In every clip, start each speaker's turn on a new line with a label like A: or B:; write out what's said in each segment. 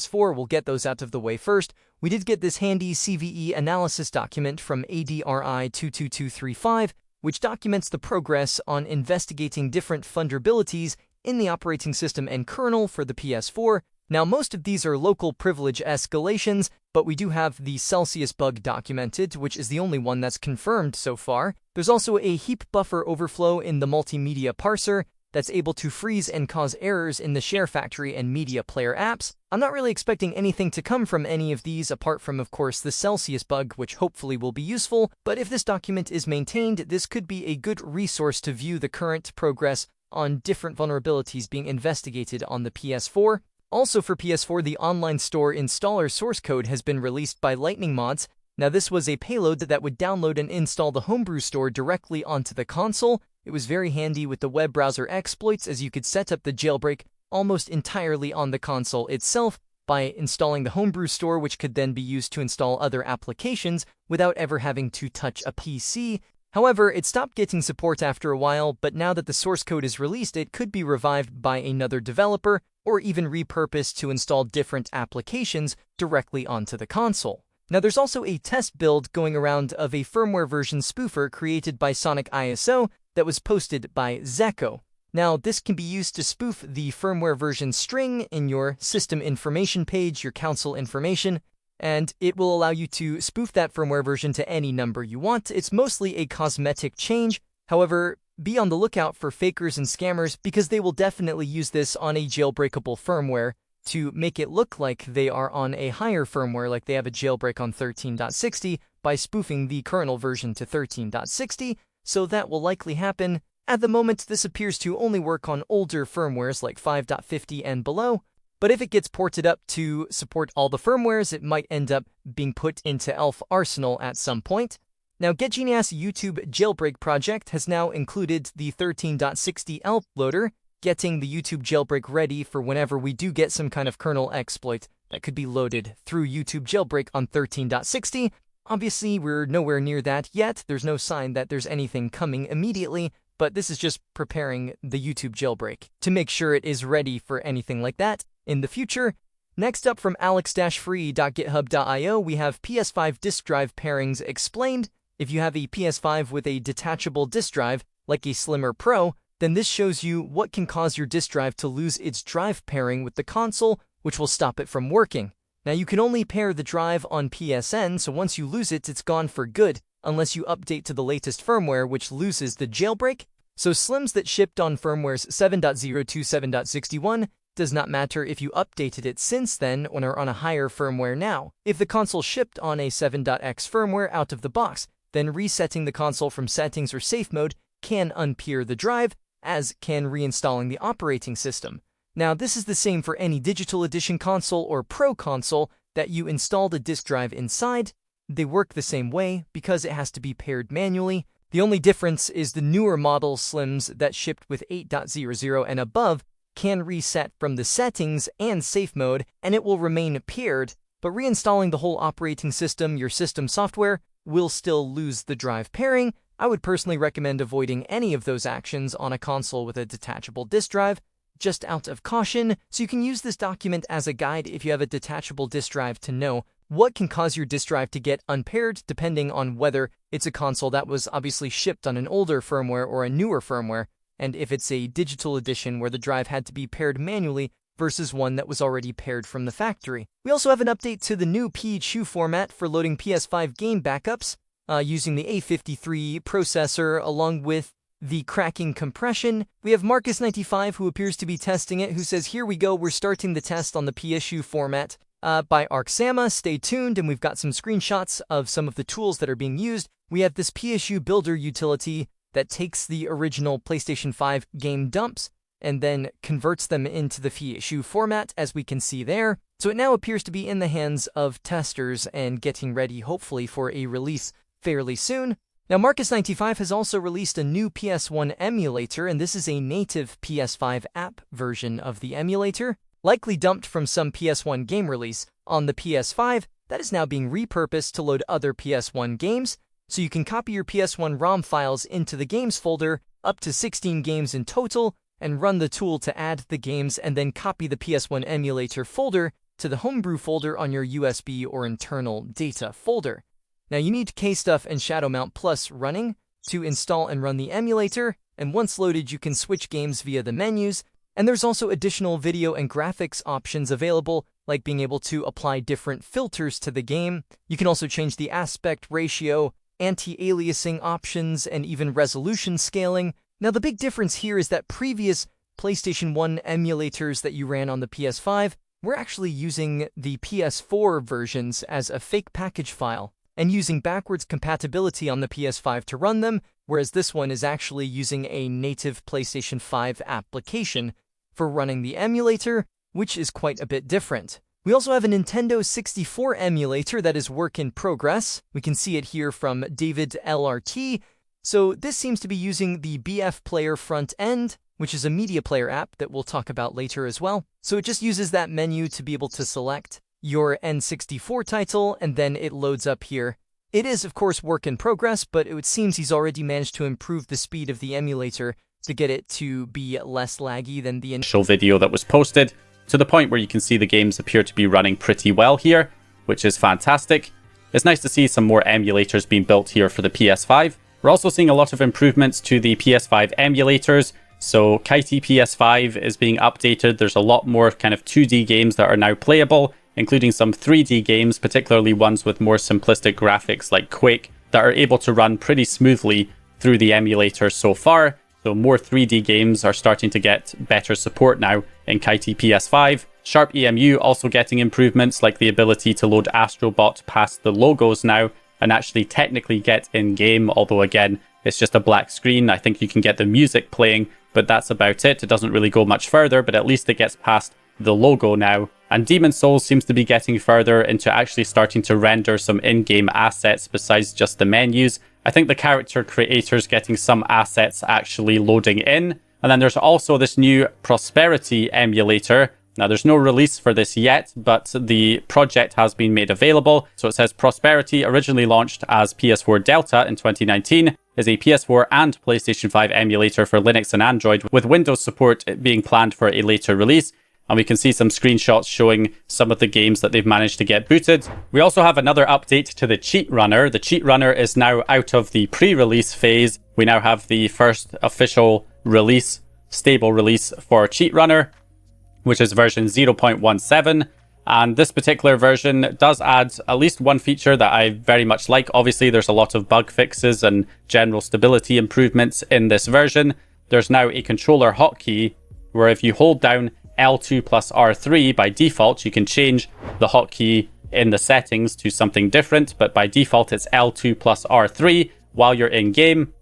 A: PS4. We'll get those out of the way first. We did get this handy CVE analysis document from ADRI 22235, which documents the progress on investigating different vulnerabilities in the operating system and kernel for the PS4. Now, most of these are local privilege escalations, but we do have the Celsius bug documented, which is the only one that's confirmed so far. There's also a heap buffer overflow in the multimedia parser that's able to freeze and cause errors in the Share Factory and Media Player apps. I'm not really expecting anything to come from any of these, apart from, of course, the Celsius bug, which hopefully will be useful, but if this document is maintained, this could be a good resource to view the current progress on different vulnerabilities being investigated on the PS4. Also for PS4, the online store installer source code has been released by Lightning Mods. Now, this was a payload that would download and install the Homebrew store directly onto the console. It was very handy with the web browser exploits, as you could set up the jailbreak almost entirely on the console itself by installing the Homebrew store, which could then be used to install other applications without ever having to touch a PC. However, it stopped getting support after a while, but now that the source code is released, it could be revived by another developer or even repurposed to install different applications directly onto the console. Now, there's also a test build going around of a firmware version spoofer created by Sonic ISO that was posted by Zeko. Now, this can be used to spoof the firmware version string in your system information page, your console information, and it will allow you to spoof that firmware version to any number you want. It's mostly a cosmetic change. However, be on the lookout for fakers and scammers, because they will definitely use this on a jailbreakable firmware to make it look like they are on a higher firmware, like they have a jailbreak on 13.60, by spoofing the kernel version to 13.60, so that will likely happen. At the moment, this appears to only work on older firmwares like 5.50 and below, but if it gets ported up to support all the firmwares, it might end up being put into ELF Arsenal at some point. Now, GetGenius YouTube jailbreak project has now included the 13.60 ELF loader, getting the YouTube jailbreak ready for whenever we do get some kind of kernel exploit that could be loaded through YouTube jailbreak on 13.60. Obviously, we're nowhere near that yet. There's no sign that there's anything coming immediately, but this is just preparing the YouTube jailbreak to make sure it is ready for anything like that in the future. Next up, from alex-free.github.io, we have PS5 disk drive pairings explained. If you have a PS5 with a detachable disk drive, like a Slimmer Pro, then this shows you what can cause your disk drive to lose its drive pairing with the console, which will stop it from working. Now, you can only pair the drive on PSN, so once you lose it, it's gone for good, unless you update to the latest firmware, which loses the jailbreak. So slims that shipped on firmwares 7.0 to 7.61 does not matter if you updated it since then or are on a higher firmware now. If the console shipped on a 7.x firmware out of the box, then resetting the console from settings or safe mode can unpeer the drive, as can reinstalling the operating system. Now, this is the same for any digital edition console or Pro console that you install the disk drive inside. They work the same way because it has to be paired manually. The only difference is the newer model slims that shipped with 8.00 and above can reset from the settings and safe mode, and it will remain paired, but reinstalling the whole operating system, your system software, will still lose the drive pairing. I would personally recommend avoiding any of those actions on a console with a detachable disk drive, just out of caution, so you can use this document as a guide if you have a detachable disk drive to know what can cause your disk drive to get unpaired, depending on whether it's a console that was obviously shipped on an older firmware or a newer firmware, and if it's a digital edition where the drive had to be paired manually versus one that was already paired from the factory. We also have an update to the new PHU format for loading PS5 game backups, using the A53 processor along with the cracking compression. We have Marcus95, who appears to be testing it, who says, "Here we go, we're starting the test on the PSU format by Arksama. Stay tuned," and we've got some screenshots of some of the tools that are being used. We have this PSU builder utility that takes the original PlayStation 5 game dumps and then converts them into the PSU format, as we can see there. So it now appears to be in the hands of testers and getting ready, hopefully, for a release fairly soon. Now, Marcus95 has also released a new PS1 emulator, and this is a native PS5 app version of the emulator, likely dumped from some PS1 game release on the PS5 that is now being repurposed to load other PS1 games. So you can copy your PS1 ROM files into the games folder, up to 16 games in total, and run the tool to add the games, and then copy the PS1 emulator folder to the Homebrew folder on your USB or internal data folder. Now you need KStuff and ShadowMountPlus running to install and run the emulator, and once loaded you can switch games via the menus, and there's also additional video and graphics options available, like being able to apply different filters to the game. You can also change the aspect ratio, anti-aliasing options, and even resolution scaling. Now the big difference here is that previous PlayStation 1 emulators that you ran on the PS5 were actually using the PS4 versions as a fake package file and using backwards compatibility on the PS5 to run them, whereas this one is actually using a native PlayStation 5 application for running the emulator, which is quite a bit different. We also have a Nintendo 64 emulator that is work in progress. We can see it here from David LRT. So this seems to be using the BF Player front end, which is a media player app that we'll talk about later as well. So it just uses that menu to be able to select your N64 title, and then it loads up here. It is, of course, work in progress, but it seems he's already managed to improve the speed of the emulator to get it to be less laggy than the initial
B: video that was posted, to the point where you can see the games appear to be running pretty well here, which is fantastic. It's nice to see some more emulators being built here for the PS5. We're also seeing a lot of improvements to the PS5 emulators. So Kitey PS5 is being updated. There's a lot more kind of 2D games that are now playable, including some 3D games, particularly ones with more simplistic graphics like Quake, that are able to run pretty smoothly through the emulator so far. So more 3D games are starting to get better support now in Kitey PS5. Sharp EMU also getting improvements like the ability to load Astrobot past the logos now and actually technically get in-game, although again, it's just a black screen. I think you can get the music playing, but that's about it. It doesn't really go much further, but at least it gets past the logo now. And Demon's Souls seems to be getting further into actually starting to render some in-game assets besides just the menus. I think the character creator's getting some assets actually loading in. And then there's also this new Prosperity emulator. Now, there's no release for this yet, but the project has been made available. So it says Prosperity, originally launched as PS4 Delta in 2019, is a PS4 and PlayStation 5 emulator for Linux and Android, with Windows support being planned for a later release. And we can see some screenshots showing some of the games that they've managed to get booted. We also have another update to the CheatRunner. The CheatRunner is now out of the pre-release phase. We now have the first official release, stable release for CheatRunner, which is version 0.17. And this particular version does add at least one feature that I very much like. Obviously, there's a lot of bug fixes and general stability improvements in this version. There's now a controller hotkey where if you hold down L2 plus R3 by default, you can change the hotkey in the settings to something different, but by default it's L2 plus R3 while you're in game.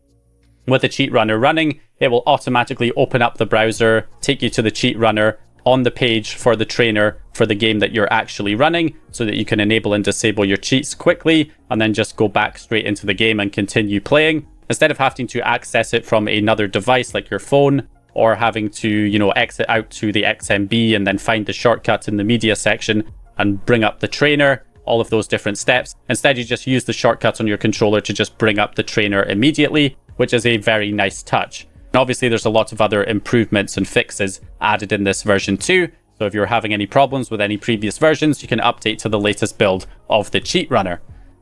B: With the CheatRunner running, it will automatically open up the browser, take you to the CheatRunner on the page for the trainer for the game that you're actually running, so that you can enable and disable your cheats quickly and then just go back straight into the game and continue playing, instead of having to access it from another device like your phone, or having to, exit out to the XMB and then find the shortcut in the media section and bring up the trainer, all of those different steps. Instead, you just use the shortcut on your controller to just bring up the trainer immediately, which is a very nice touch. And obviously, there's a lot of other improvements and fixes added in this version too. So if you're having any problems with any previous versions, you can update to the latest build of the CheatRunner.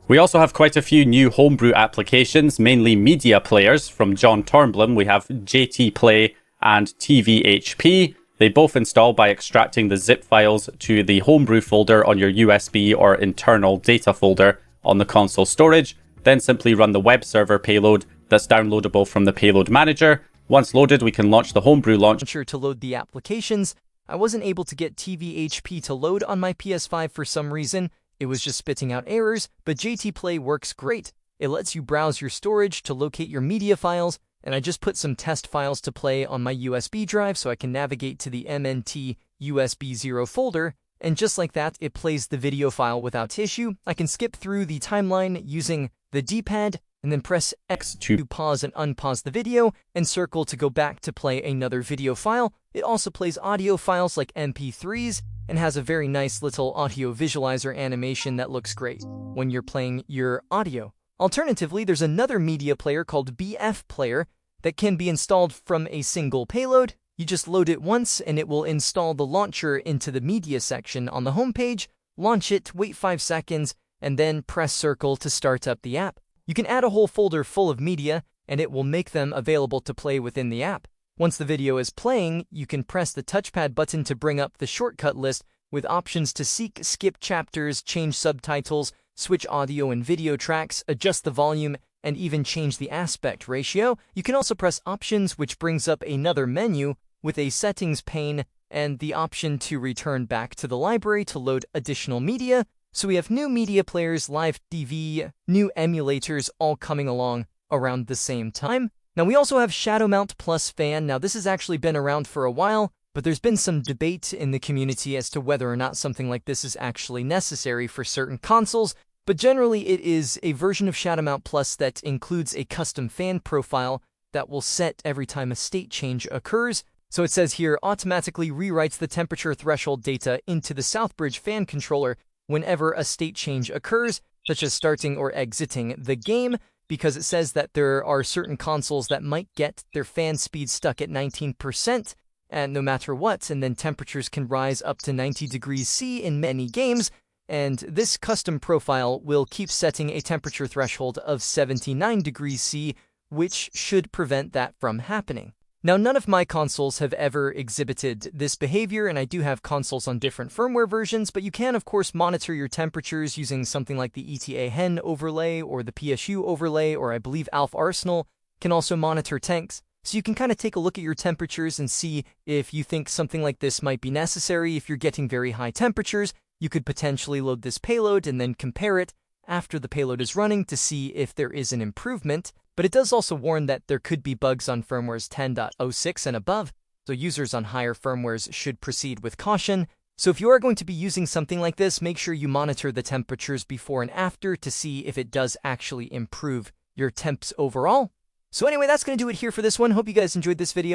B: We also have quite a few new Homebrew applications, mainly media players. From John Tornblom, we have JT Play and TVHP. They both install by extracting the zip files to the Homebrew folder on your USB or internal data folder on the console storage, then simply run the web server payload that's downloadable from the payload manager. Once loaded, we can launch the Homebrew launcher
A: to load the applications. I wasn't able to get TVHP to load on my PS5 for some reason. It was just spitting out errors, but JT Play works great. It lets you browse your storage to locate your media files, and I just put some test files to play on my USB drive so I can navigate to the MNT USB 0 folder, and just like that, it plays the video file without issue. I can skip through the timeline using the D-pad, and then press X to pause and unpause the video, and circle to go back to play another video file. It also plays audio files like MP3s, and has a very nice little audio visualizer animation that looks great when you're playing your audio. Alternatively, there's another media player called BF Player that can be installed from a single payload. You just load it once and it will install the launcher into the media section on the home page, launch it, wait 5 seconds, and then press circle to start up the app. You can add a whole folder full of media, and it will make them available to play within the app. Once the video is playing, you can press the touchpad button to bring up the shortcut list with options to seek, skip chapters, change subtitles, switch audio and video tracks, adjust the volume, and even change the aspect ratio. You can also press options, which brings up another menu with a settings pane and the option to return back to the library to load additional media. So we have new media players, live TV, new emulators all coming along around the same time. Now we also have ShadowMountPlus Fan. Now this has actually been around for a while, but there's been some debate in the community as to whether or not something like this is actually necessary for certain consoles. But generally it is a version of ShadowMountPlus that includes a custom fan profile that will set every time a state change occurs. So it says here, automatically rewrites the temperature threshold data into the Southbridge fan controller whenever a state change occurs, such as starting or exiting the game, because it says that there are certain consoles that might get their fan speed stuck at 19%, and no matter what, and then temperatures can rise up to 90 degrees C in many games, and this custom profile will keep setting a temperature threshold of 79 degrees C, which should prevent that from happening. Now, none of my consoles have ever exhibited this behavior, and I do have consoles on different firmware versions, but you can, of course, monitor your temperatures using something like the ETA Hen overlay or the PSU overlay, or I believe Alf Arsenal can also monitor tanks. So you can kind of take a look at your temperatures and see if you think something like this might be necessary. If you're getting very high temperatures, you could potentially load this payload and then compare it after the payload is running to see if there is an improvement. But it does also warn that there could be bugs on firmwares 10.06 and above, so users on higher firmwares should proceed with caution. So if you are going to be using something like this, make sure you monitor the temperatures before and after to see if it does actually improve your temps overall. So anyway, that's going to do it here for this one. Hope you guys enjoyed this video.